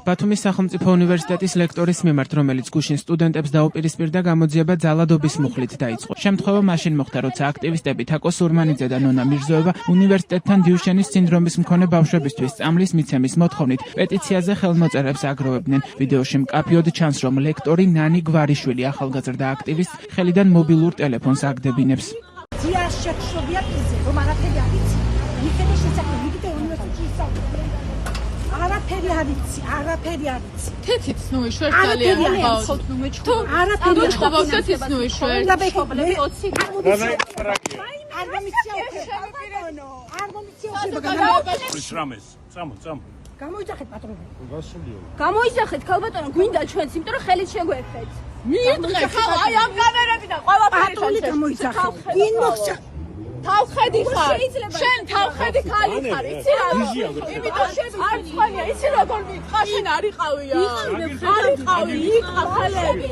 ბათუმის სახელმწიფო უნივერსიტეტის ლექტორის მიმართ, რომელიც გუშინ სტუდენტებს დაუპირისპირდა, გამოძიება ძალადობის მუხლით დაიწყო. შემთხვევა მაშინ მოხდა, როცა აქტივისტები თაკო სურმანიძე და ნონა მირზოევა უნივერსიტეტთან დიუშენის სინდრომის მქონე ბავშვებისთვის სწამლის მიცემის მოთხოვნით პეტიციაზე ხელმოწერებს აგროვებდნენ. ვიდეოში მკაფიოდ ჩანს, რომ ლექტორი ნანი გვარიშვილი ახალგაზრდა აქტივისტს ხელიდან მობილურ ტელეფონს აგდებინებს. არაფერი არის. თეთრიც ნუ იშვერს ძალიან ხავთ ნუ მეჩხო. არაფერი ხავთ თეთრიც ნუ იშვერს. არ გამოიძახეთ პატრონი. გამოიძახეთ ქალბატონო, გვინდა ჩვენც, იმიტომ რომ ხელით შეგვერხეთ. მიიღე ხალ აი ამ კამერებიდან ყველაფერი პატრონი გამოიძახეთ. ვინ მოხდა? თავხედი ხარ. შენ თავხედი ხალი ხარ. იცი რა? იმიტომ შენ არ თქვენია, იცი როგორ მითხა შენ არიყავია. არიყავი, იყახალები.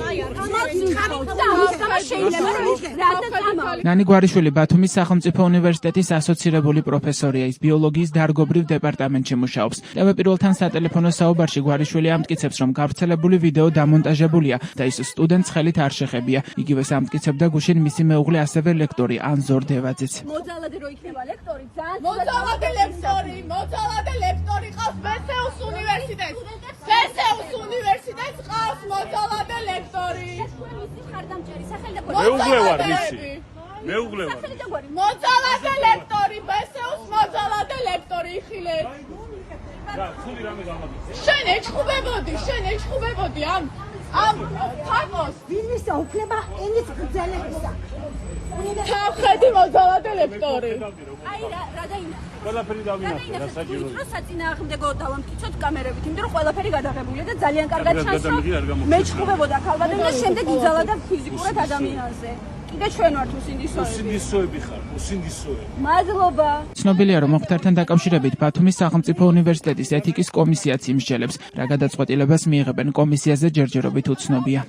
ნანი გვარიშვილი ბათუმის სახელმწიფო უნივერსიტეტის ასოცირებული პროფესორია, ის ბიოლოგიის დარგობრივ დეპარტამენტში მუშაობს. ტელეპიროლთან სატელეფონო საუბარში გვარიშვილი ამტკიცებს, რომ გავრცელებული ვიდეო დამონტაჟებულია და ის სტუდენტს ხელით არ შეხებია. იგივეს ამტკიცებდა გუშინ მისი მეუღლე, ასევე ლექტორი ანზორ დევაძეც. მოძალადე რო იქნება ლექტორი, ძალიან მოძალადე ლექტორი ყავს ბესეუს უნივერსიტეტს. ბესეუს უნივერსიტეტს ყავს მოძალადე ლექტორი. მეუღლე ვარ მისი. მეუღლე ვარ. მოძალადე ლექტორი, ბესეუს მოძალადე ლექტორი იხილე. შენ ეჩხუბებოდი ამ თაკოს. ვინისა უფლება ენის გრძელებისა. თავხედი მოძალადე ლექტორი. აი რა დაინა. ყველაფერი დავინახე რა საჭირო. რო საწინააღმდეგო დავამტკიცოთ კამერებით, იმიტომ რომ ყველაფერი გადაღებულია და ძალიან კარგად ჩანს, რომ მეჩხუბებოდა ქალბატონი და შემდეგ იძალა და ფიზიკურად ადამიანზე. კიდე ჩვენ ვართ უსინდისოები ხარ, უსინდისოები. მადლობა. ცნობილია, რომ მოხდართან დაკავშირებით ბათუმის სახელმწიფო უნივერსიტეტის ეთიკის კომისიაც იმსჯელებს, რა გადაწყვეტილებას მიიღებენ კომისიაზე ჯერჯერობით უცნობია.